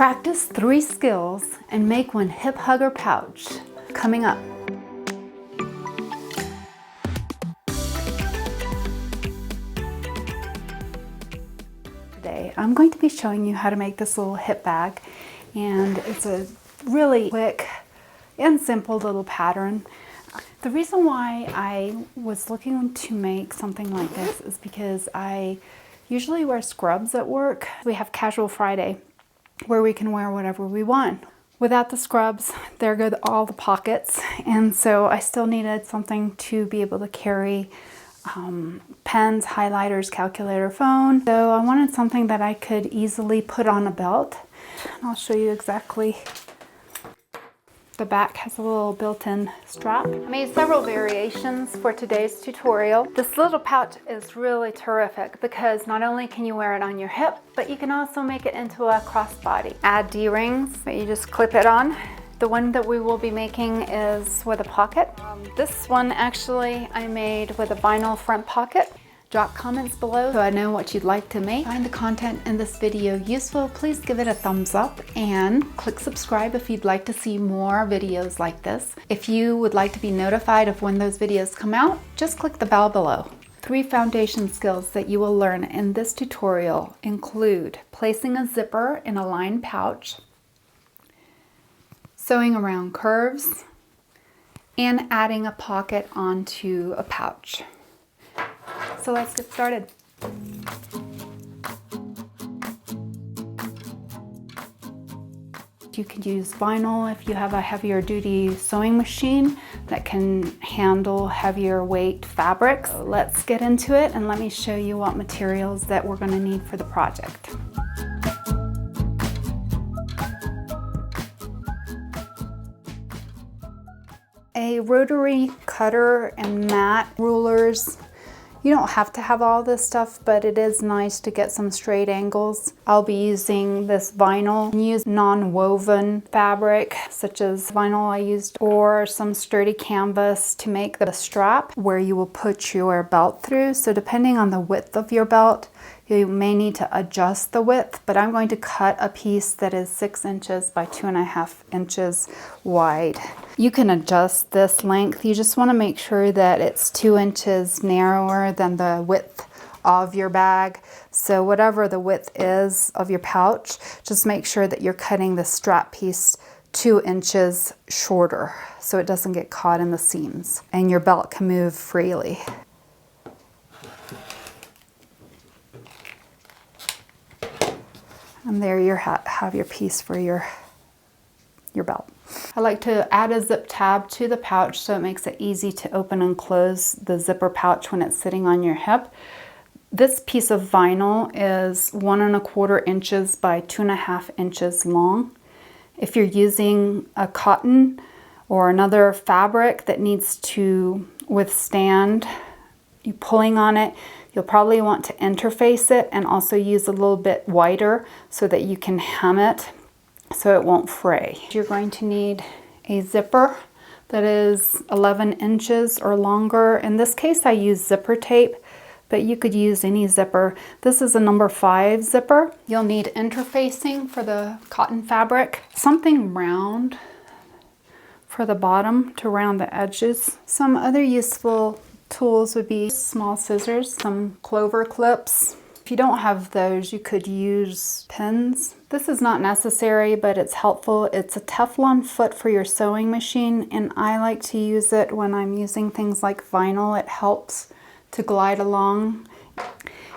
Practice 3 skills and make one hip hugger pouch. Coming up. Today I'm going to be showing you how to make this little hip bag, and it's a really quick and simple little pattern. The reason why I was looking to make something like this is because I usually wear scrubs at work. We have Casual Friday where we can wear whatever we want. Without the scrubs, there go all the pockets, and so I still needed something to be able to carry pens, highlighters, calculator, phone. So I wanted something that I could easily put on a belt. And I'll show you exactly. The back has a little built-in strap. I made several variations for today's tutorial. This little pouch is really terrific because not only can you wear it on your hip, but you can also make it into a crossbody. Add D-rings, but you just clip it on. The one that we will be making is with a pocket. This one actually I made with a vinyl front pocket. Drop comments below so I know what you'd like to make. Find the content in this video useful, please give it a thumbs up and click subscribe if you'd like to see more videos like this. If you would like to be notified of when those videos come out, just click the bell below. 3 foundation skills that you will learn in this tutorial include placing a zipper in a lined pouch, sewing around curves, and adding a pocket onto a pouch. So let's get started. You could use vinyl if you have a heavier duty sewing machine that can handle heavier weight fabrics. So let's get into it and let me show you what materials that we're going to need for the project. A rotary cutter and mat, rulers. You don't have to have all this stuff, but it is nice to get some straight angles. I'll be using this vinyl. Use non-woven fabric, such as vinyl I used, or some sturdy canvas to make the strap where you will put your belt through. So depending on the width of your belt, you may need to adjust the width, but I'm going to cut a piece that is 6 inches by 2.5 inches wide. You can adjust this length. You just want to make sure that it's 2 inches narrower than the width of your bag. So whatever the width is of your pouch, just make sure that you're cutting the strap piece 2 inches shorter so it doesn't get caught in the seams and your belt can move freely. And there you have your piece for your belt. I like to add a zip tab to the pouch so it makes it easy to open and close the zipper pouch when it's sitting on your hip. This piece of vinyl is 1.25 inches by 2.5 inches long. If you're using a cotton or another fabric that needs to withstand you pulling on it, you'll probably want to interface it and also use a little bit wider so that you can hem it so it won't fray. You're going to need a zipper that is 11 inches or longer. In this case I use zipper tape, but you could use any zipper. This is a number 5 zipper. You'll need interfacing for the cotton fabric, something round for the bottom to round the edges. Some other useful tools would be small scissors, some clover clips. If you don't have those, you could use pins. This is not necessary, but it's helpful. It's a Teflon foot for your sewing machine, and I like to use it when I'm using things like vinyl. It helps to glide along.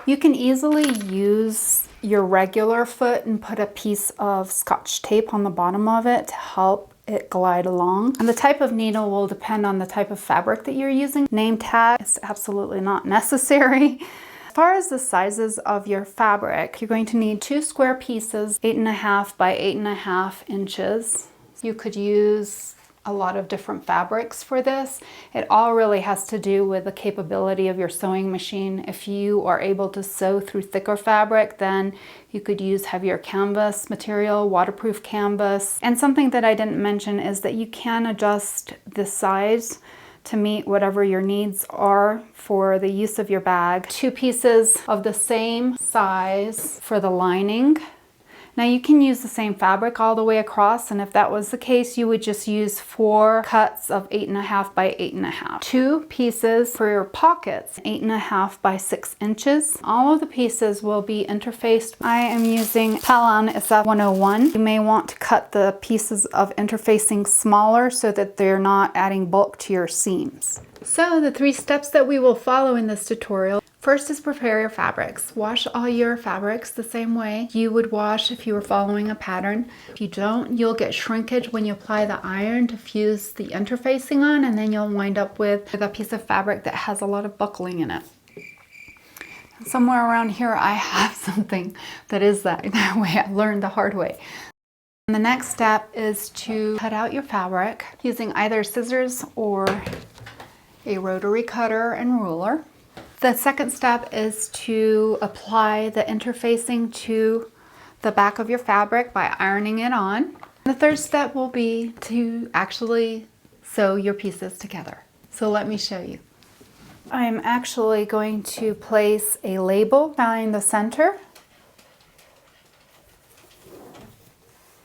You can easily use your regular foot and put a piece of Scotch tape on the bottom of it to help it glide along. And the type of needle will depend on the type of fabric that you're using. Name tag is absolutely not necessary. As far as the sizes of your fabric, you're going to need 2 square pieces, 8.5 by 8.5 inches. You could use a lot of different fabrics for this. It all really has to do with the capability of your sewing machine. If you are able to sew through thicker fabric, then you could use heavier canvas material, waterproof canvas. And something that I didn't mention is that you can adjust the size to meet whatever your needs are for the use of your bag. 2 pieces of the same size for the lining Now you can use the same fabric all the way across, and if that was the case, you would just use 4 cuts of 8.5 by 8.5. 2 pieces for your pockets, 8.5 by 6 inches. All of the pieces will be interfaced. I am using Palon SF101. You may want to cut the pieces of interfacing smaller so that they're not adding bulk to your seams. So the 3 steps that we will follow in this tutorial. First is prepare your fabrics. Wash all your fabrics the same way you would wash if you were following a pattern. If you don't, you'll get shrinkage when you apply the iron to fuse the interfacing on, and then you'll wind up with a piece of fabric that has a lot of buckling in it. Somewhere around here I have something that is that way. I learned the hard way. And the next step is to cut out your fabric using either scissors or a rotary cutter and ruler. The second step is to apply the interfacing to the back of your fabric by ironing it on. The third step will be to actually sew your pieces together. So let me show you. I am actually going to place a label behind the center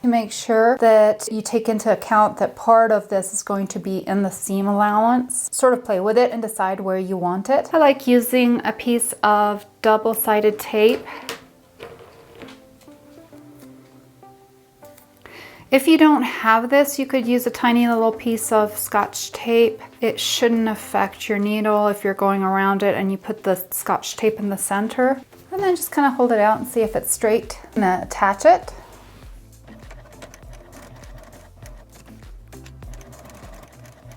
to make sure that you take into account that part of this is going to be in the seam allowance. Sort of play with it and decide where you want it. I like using a piece of double-sided tape. If you don't have this, you could use a tiny little piece of Scotch tape. It shouldn't affect your needle if you're going around it and you put the Scotch tape in the center. And then just kind of hold it out and see if it's straight and attach it.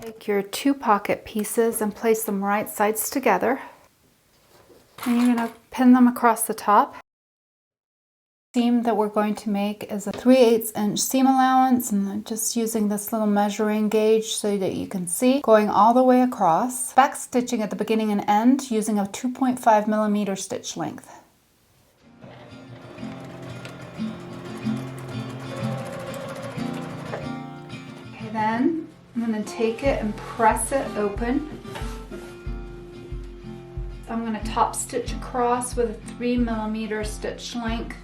Take your 2 pocket pieces and place them right sides together. And you're going to pin them across the top. The seam that we're going to make is a 3/8 inch seam allowance, and I'm just using this little measuring gauge so that you can see, going all the way across. Back stitching at the beginning and end using a 2.5 millimeter stitch length. Okay, then I'm going to take it and press it open. So I'm going to top stitch across with a 3 millimeter stitch length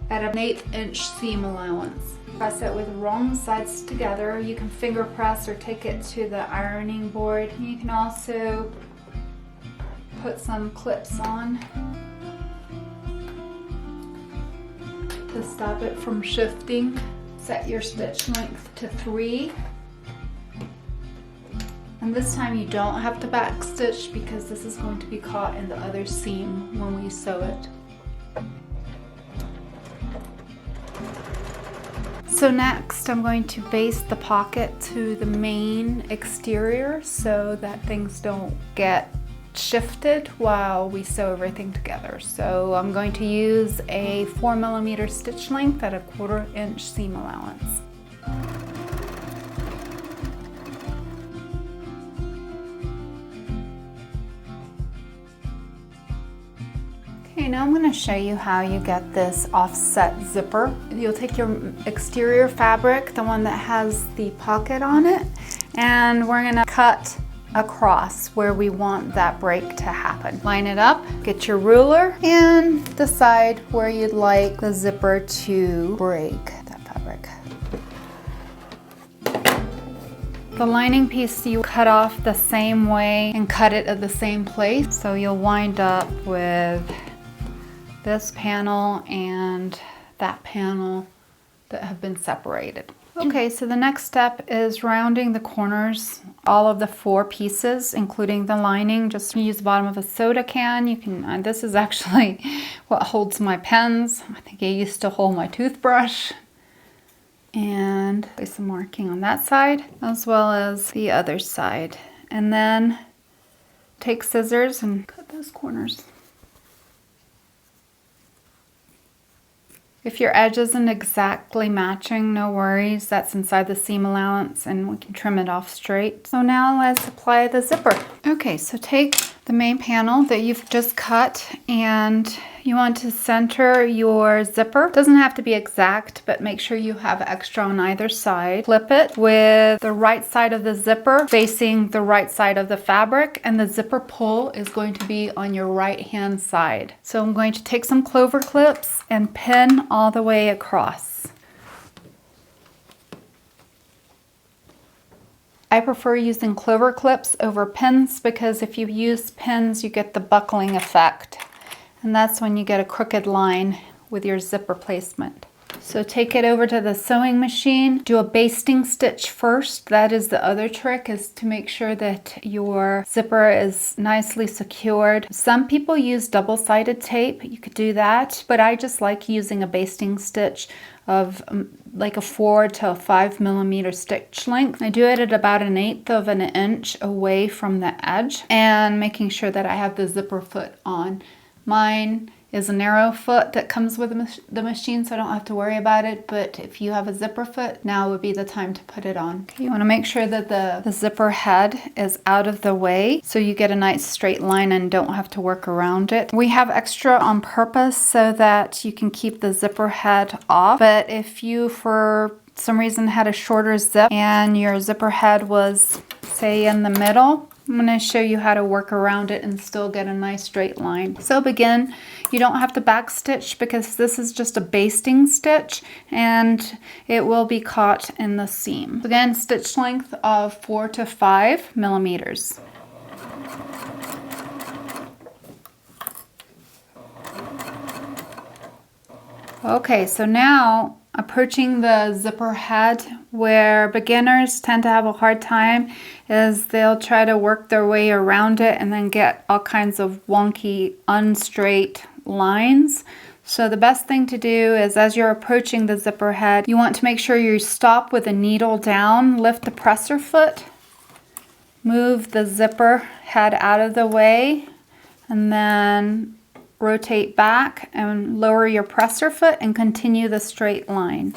at an 1/8 inch seam allowance. Press it with wrong sides together. You can finger press or take it to the ironing board. You can also put some clips on to stop it from shifting. Set your stitch length to 3. And this time you don't have to back stitch because this is going to be caught in the other seam when we sew it. So next I'm going to baste the pocket to the main exterior so that things don't get shifted while we sew everything together. So I'm going to use a 4 millimeter stitch length at a 1/4 inch seam allowance. Okay, now I'm going to show you how you get this offset zipper. You'll take your exterior fabric, the one that has the pocket on it, and we're going to cut across where we want that break to happen. Line it up, get your ruler, and decide where you'd like the zipper to break that fabric. The lining piece you cut off the same way and cut it at the same place, so you'll wind up with this panel and that panel that have been separated. Okay, so the next step is rounding the corners, all of the 4 pieces, including the lining. Just use the bottom of a soda can. You can, this is actually what holds my pens. I think it used to hold my toothbrush. And place some marking on that side as well as the other side. And then take scissors and cut those corners. If your edge isn't exactly matching, no worries, that's inside the seam allowance and we can trim it off straight. So now let's apply the zipper. Okay, so take the main panel that you've just cut, and you want to center your zipper. It doesn't have to be exact, but make sure you have extra on either side. Flip it with the right side of the zipper facing the right side of the fabric, and the zipper pull is going to be on your right hand side. So I'm going to take some clover clips and pin all the way across. I prefer using clover clips over pins because if you use pins, you get the buckling effect. And that's when you get a crooked line with your zipper placement. So take it over to the sewing machine. Do a basting stitch first. That is the other trick, is to make sure that your zipper is nicely secured. Some people use double-sided tape. You could do that, but I just like using a basting stitch of like a 4 to 5 millimeter stitch length. I do it at about 1/8 of an inch away from the edge, and making sure that I have the zipper foot on. Mine is a narrow foot that comes with the machine, so I don't have to worry about it, but if you have a zipper foot, now would be the time to put it on. Okay, you want to make sure that the zipper head is out of the way so you get a nice straight line and don't have to work around it. We have extra on purpose so that you can keep the zipper head off, but if you for some reason had a shorter zip and your zipper head was, say, in the middle, I'm going to show you how to work around it and still get a nice straight line. So begin, you don't have to back stitch because this is just a basting stitch and it will be caught in the seam. Again, stitch length of 4 to 5 millimeters. Okay, so now approaching the zipper head, where beginners tend to have a hard time is they'll try to work their way around it and then get all kinds of wonky, unstraight lines. So the best thing to do is, as you're approaching the zipper head, you want to make sure you stop with the needle down, lift the presser foot, move the zipper head out of the way, and then rotate back and lower your presser foot and continue the straight line.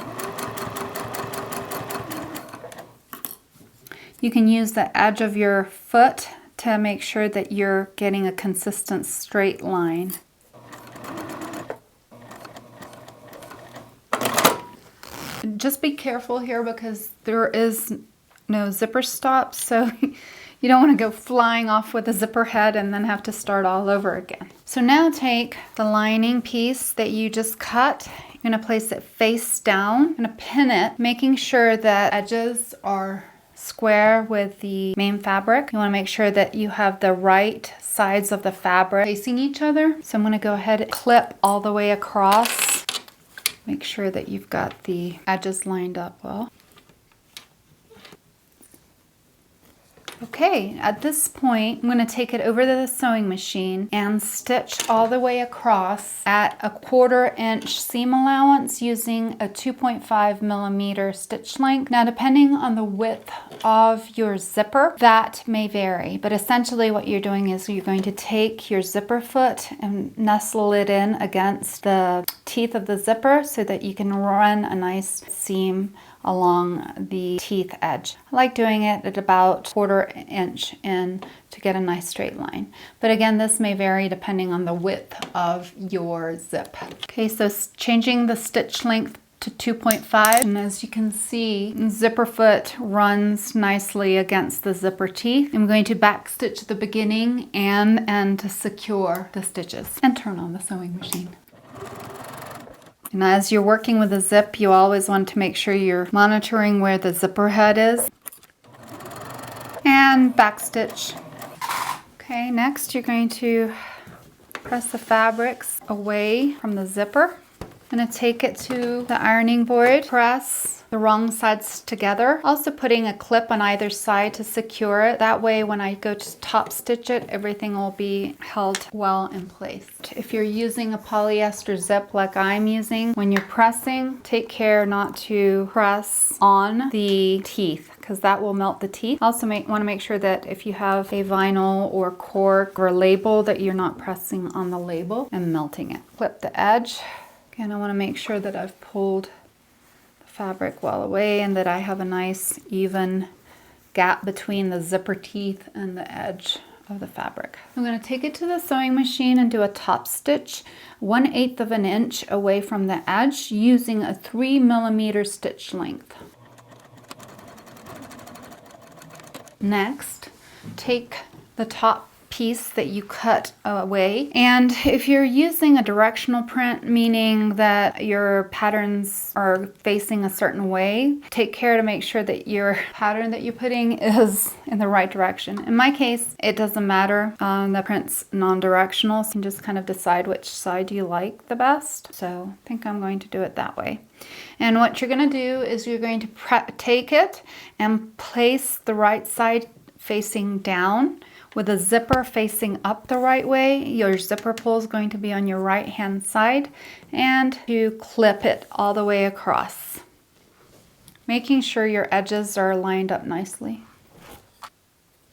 You can use the edge of your foot to make sure that you're getting a consistent straight line. Just be careful here because there is no zipper stop, so you don't want to go flying off with a zipper head and then have to start all over again. So now take the lining piece that you just cut. You're going to place it face down. I'm going to pin it, making sure that edges are square with the main fabric. You want to make sure that you have the right sides of the fabric facing each other. So I'm going to go ahead and clip all the way across. Make sure that you've got the edges lined up well. Okay, at this point, I'm going to take it over to the sewing machine and stitch all the way across at a 1/4 inch seam allowance using a 2.5 millimeter stitch length. Now, depending on the width of your zipper, that may vary, but essentially what you're doing is you're going to take your zipper foot and nestle it in against the teeth of the zipper so that you can run a nice seam along the teeth edge. I like doing it at about 1/4 inch in to get a nice straight line. But again, this may vary depending on the width of your zip. Okay, so changing the stitch length to 2.5, and as you can see, zipper foot runs nicely against the zipper teeth. I'm going to back stitch the beginning and end to secure the stitches and turn on the sewing machine. And as you're working with a zip, you always want to make sure you're monitoring where the zipper head is. And backstitch. Okay, next you're going to press the fabrics away from the zipper. I'm going to take it to the ironing board, press the wrong sides together. Also putting a clip on either side to secure it. That way when I go to top stitch it, everything will be held well in place. If you're using a polyester zip like I'm using, when you're pressing, take care not to press on the teeth because that will melt the teeth. Also want to make sure that if you have a vinyl or cork or a label that you're not pressing on the label and melting it. Flip the edge. Again, I want to make sure that I've pulled fabric well away and that I have a nice even gap between the zipper teeth and the edge of the fabric. I'm going to take it to the sewing machine and do a top stitch 1/8 of an inch away from the edge using a 3mm stitch length. Next, take the top piece that you cut away, and if you're using a directional print, meaning that your patterns are facing a certain way, take care to make sure that your pattern that you're putting is in the right direction. In my case, it doesn't matter. The print's non-directional, so you can just kind of decide which side you like the best. So I think I'm going to do it that way. And what you're going to do is you're going to take it and place the right side facing down with a zipper facing up the right way. Your zipper pull is going to be on your right hand side, and you clip it all the way across, making sure your edges are lined up nicely.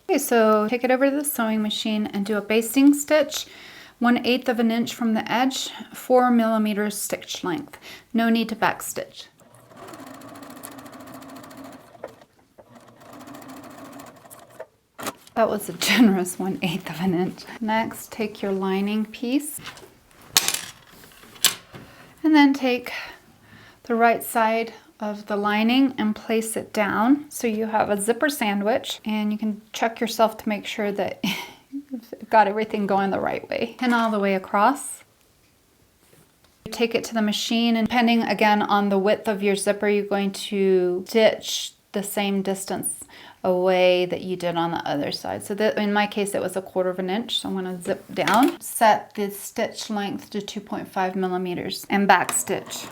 Okay, so take it over to the sewing machine and do a basting stitch 1/8 of an inch from the edge, 4mm stitch length. No need to back stitch. That was a generous 1/8 of an inch. Next, take your lining piece and then take the right side of the lining and place it down so you have a zipper sandwich, and you can check yourself to make sure that you've got everything going the right way. Pin all the way across. Take it to the machine, and depending again on the width of your zipper, you're going to stitch the same distance away that you did on the other side. So that, in my case, it was 1/4 of an inch. So I'm going to zip down, set the stitch length to 2.5mm and back stitch.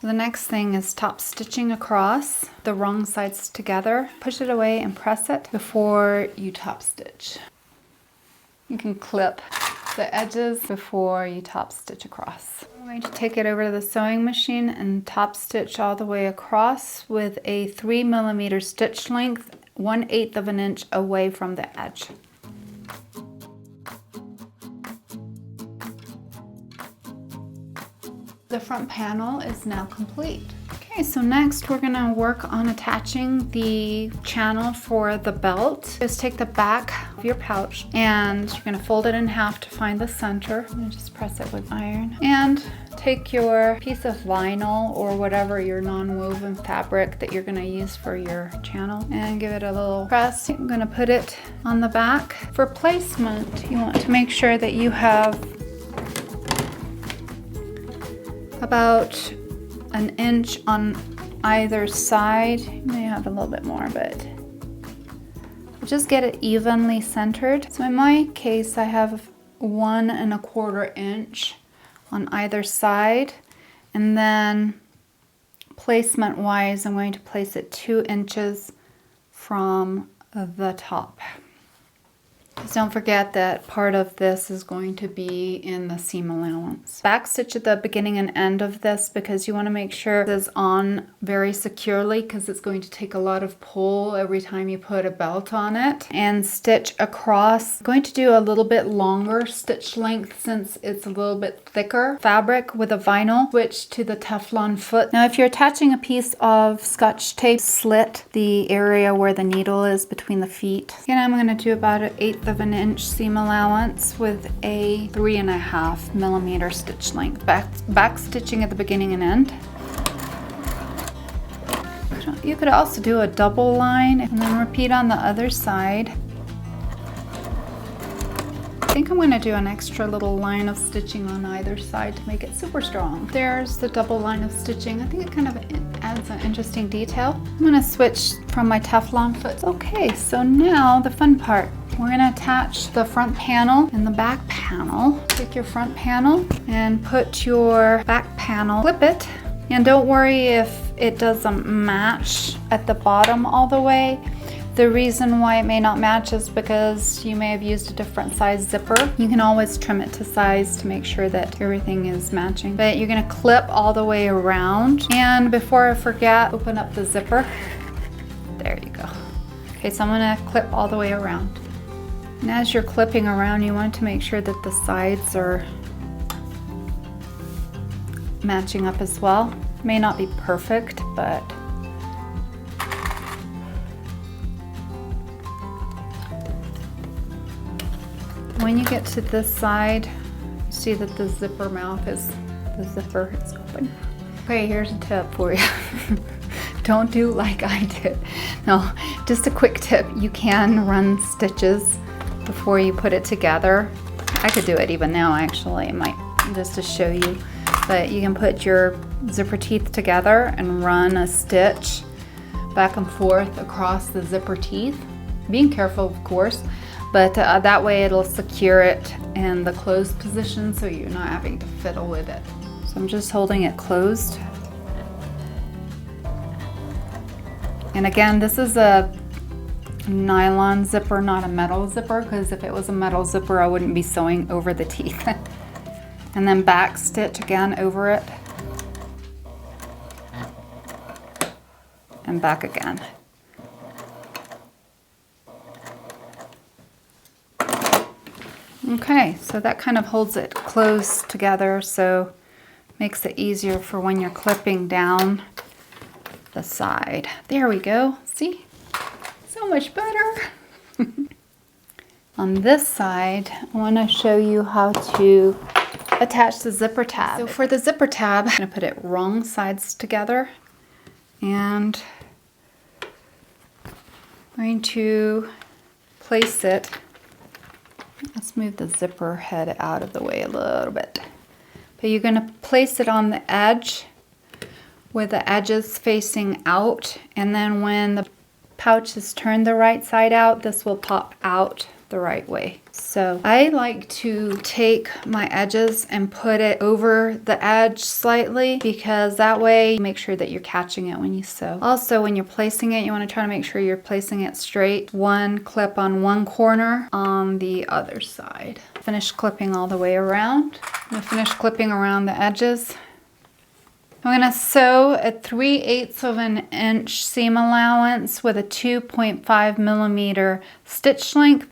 The next thing is top stitching across the wrong sides together. Push it away and press it before you top stitch. You can clip the edges before you top stitch across. I'm going to take it over to the sewing machine and top stitch all the way across with a 3mm stitch length, 1/8 of an inch away from the edge. The front panel is now complete. Okay, so next we're gonna work on attaching the channel for the belt. Just take the back of your pouch and you're gonna fold it in half to find the center. I'm gonna just press it with iron. And take your piece of vinyl or whatever your non-woven fabric that you're gonna use for your channel and give it a little press. I'm gonna put it on the back. For placement, you want to make sure that you have about an inch on either side. You may have a little bit more, but just get it evenly centered. So in my case, I have 1 1/4 inch on either side, and then placement wise, I'm going to place it 2 inches from the top. Just don't forget that part of this is going to be in the seam allowance. Back stitch at the beginning and end of this because you want to make sure this is on very securely, because it's going to take a lot of pull every time you put a belt on it. And stitch across. I'm going to do a little bit longer stitch length since it's a little bit thicker fabric with a vinyl. Switch to the Teflon foot. Now if you're attaching a piece of Scotch tape, slit the area where the needle is between the feet. Again, I'm going to do about 1/8 of an inch seam allowance with a 3.5mm stitch length. Back stitching at the beginning and end. You could also do a double line and then repeat on the other side. I think I'm going to do an extra little line of stitching on either side to make it super strong. There's the double line of stitching. I think it kind of adds an interesting detail. I'm going to switch from my Teflon foot. Okay, so now the fun part. We're going to attach the front panel and the back panel. Take your front panel and put your back panel, flip it, and don't worry if it doesn't match at the bottom all the way. The reason why it may not match is because you may have used a different size zipper. You can always trim it to size to make sure that everything is matching. But you're going to clip all the way around. And before I forget, open up the zipper. There you go. Okay, so I'm going to clip all the way around. And as you're clipping around, you want to make sure that the sides are matching up as well. May not be perfect, but When you get to this side, see that the zipper mouth is, the zipper is open. Okay, here's a tip for you. Don't do like I did. No, just a quick tip. You can run stitches before you put it together. I could do it even now actually, just to show you. But you can put your zipper teeth together and run a stitch back and forth across the zipper teeth. Being careful, of course, but that way it'll secure it in the closed position so you're not having to fiddle with it. So I'm just holding it closed. And again, this is a nylon zipper, not a metal zipper, because if it was a metal zipper, I wouldn't be sewing over the teeth. And then back stitch again over it. And back again. Okay, so that kind of holds it closed together, so makes it easier for when you're clipping down the side. There we go. See? So much better. On this side, I want to show you how to attach the zipper tab. So for the zipper tab, I'm going to put it wrong sides together, and I'm going to place it. Let's move the zipper head out of the way a little bit. But you're going to place it on the edge with the edges facing out, and then when the pouch is turned the right side out, this will pop out the right way. So I like to take my edges and put it over the edge slightly, because that way you make sure that you're catching it when you sew. Also, when you're placing it, you want to try to make sure you're placing it straight. One clip on one corner, on the other side. Finish clipping all the way around. I'm going to finish clipping around the edges. I'm going to sew a 3/8 of an inch seam allowance with a 2.5 millimeter stitch length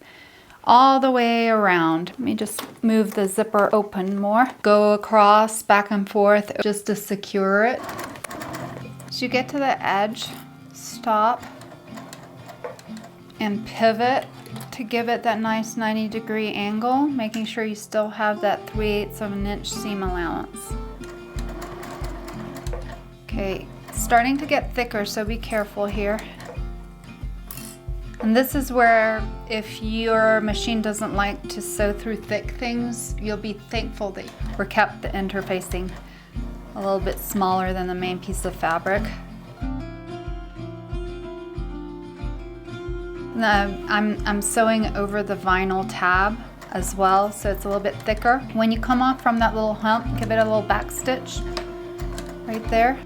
all the way around. Let me just move the zipper open more. Go across, back and forth, just to secure it. As you get to the edge, stop and pivot to give it that nice 90-degree angle, making sure you still have that 3/8 of an inch seam allowance. Okay, it's starting to get thicker, so be careful here. And this is where, if your machine doesn't like to sew through thick things, you'll be thankful that we kept the interfacing a little bit smaller than the main piece of fabric. I'm sewing over the vinyl tab as well, so it's a little bit thicker. When you come off from that little hump, give it a little back stitch right there.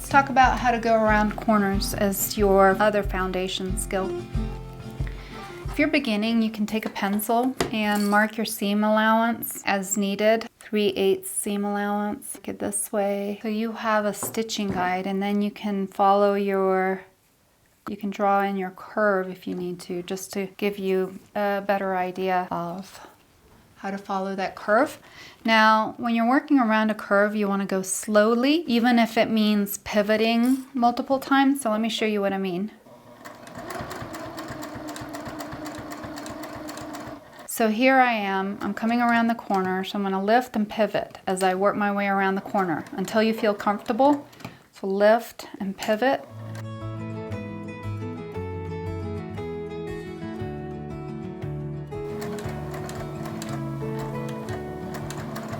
Talk about how to go around corners as your other foundation skill. If you're beginning, you can take a pencil and mark your seam allowance as needed. 3/8 seam allowance. Get this way. So you have a stitching guide, and then you can follow you can draw in your curve if you need to, just to give you a better idea of how to follow that curve. Now, when you're working around a curve, you want to go slowly, even if it means pivoting multiple times. So let me show you what I mean. So here I am, I'm coming around the corner, so I'm going to lift and pivot as I work my way around the corner until you feel comfortable. So lift and pivot.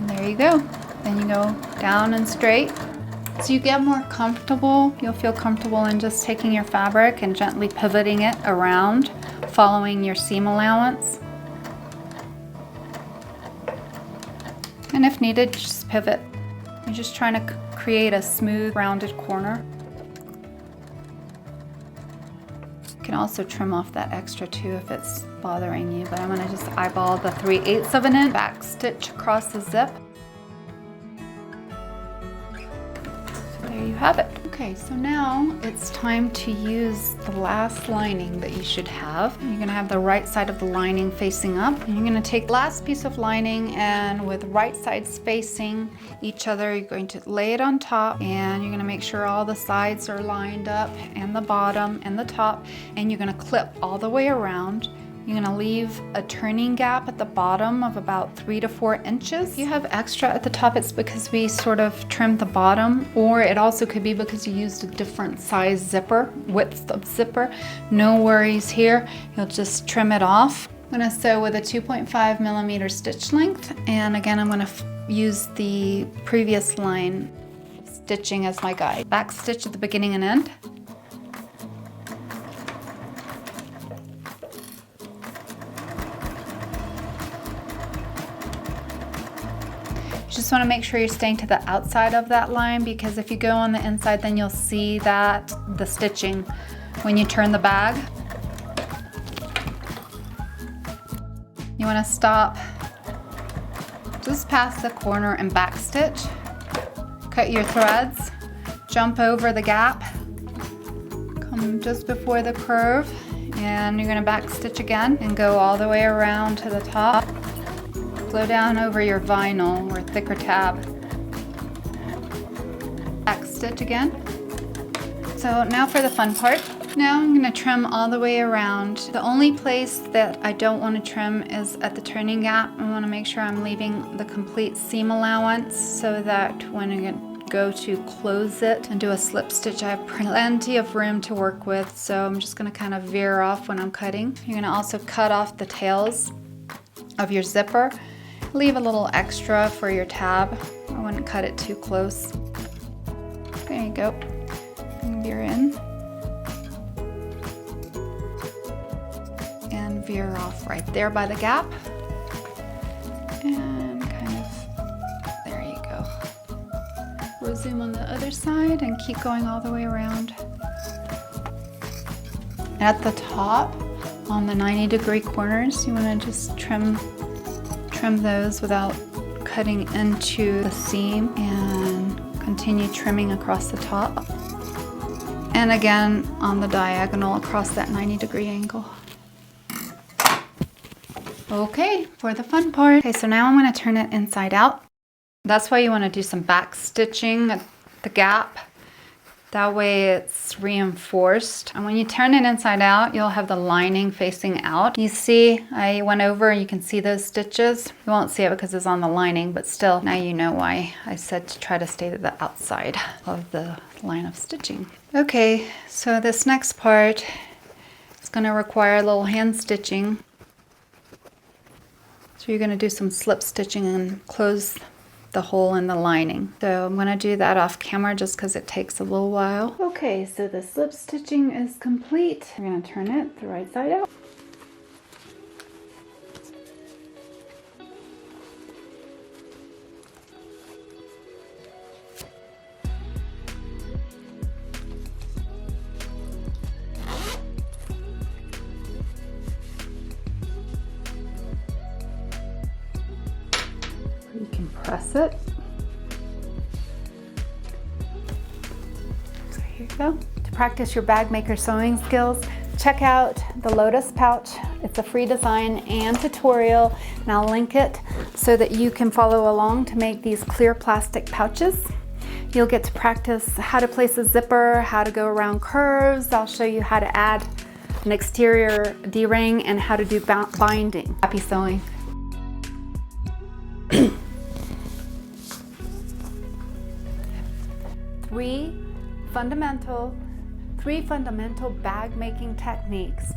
There you go. Then you go down and straight. So you get more comfortable. You'll feel comfortable in just taking your fabric and gently pivoting it around, following your seam allowance. And if needed, just pivot. You're just trying to create a smooth, rounded corner. You can also trim off that extra too if it's bothering you, but I'm going to just eyeball the 3/8 of an inch, back stitch across the zip. So there you have it. Okay, so now it's time to use the last lining that you should have. You're going to have the right side of the lining facing up, and you're going to take the last piece of lining, and with right sides facing each other, you're going to lay it on top, and you're going to make sure all the sides are lined up, and the bottom and the top, and you're going to clip all the way around You're gonna leave a turning gap at the bottom of about 3 to 4 inches. If you have extra at the top, it's because we sort of trimmed the bottom, or it also could be because you used a different size zipper, width of zipper. No worries here, you'll just trim it off. I'm gonna sew with a 2.5 millimeter stitch length, and again, I'm gonna use the previous line stitching as my guide. Back stitch at the beginning and end. You just want to make sure you're staying to the outside of that line, because if you go on the inside, then you'll see that the stitching when you turn the bag. You want to stop just past the corner and back stitch. Cut your threads, jump over the gap, come just before the curve, and you're going to back stitch again and go all the way around to the top. Slow down over your vinyl or thicker tab. Back stitch again. So now for the fun part. Now I'm going to trim all the way around. The only place that I don't want to trim is at the turning gap. I want to make sure I'm leaving the complete seam allowance so that when I go to close it and do a slip stitch, I have plenty of room to work with. So I'm just going to kind of veer off when I'm cutting. You're going to also cut off the tails of your zipper. Leave a little extra for your tab. I wouldn't cut it too close. There you go. Veer in. And veer off right there by the gap. And kind of, there you go. Resume on the other side and keep going all the way around. At the top, on the 90-degree corners, you want to just trim those without cutting into the seam, and continue trimming across the top. And again on the diagonal across that 90-degree angle. Okay, for the fun part. Okay, so now I'm going to turn it inside out. That's why you want to do some back stitching at the gap. That way it's reinforced. And when you turn it inside out, you'll have the lining facing out. You see, I went over, you can see those stitches. You won't see it because it's on the lining, but still, now you know why I said to try to stay to the outside of the line of stitching. Okay, so this next part is going to require a little hand stitching. So you're going to do some slip stitching and close the hole in the lining. So I'm going to do that off camera just because it takes a little while. Okay, so the slip stitching is complete. We're going to turn it the right side out. You can press it. So here you go. To practice your bag maker sewing skills, check out the Lotus pouch. It's a free design and tutorial, and I'll link it so that you can follow along to make these clear plastic pouches. You'll get to practice how to place a zipper, how to go around curves. I'll show you how to add an exterior D-ring and how to do binding. Happy sewing. Three fundamental bag making techniques.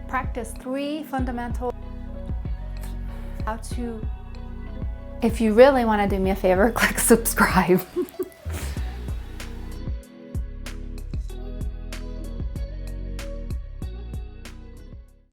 Practice 3 fundamental. How to. If you really want to do me a favor, click subscribe.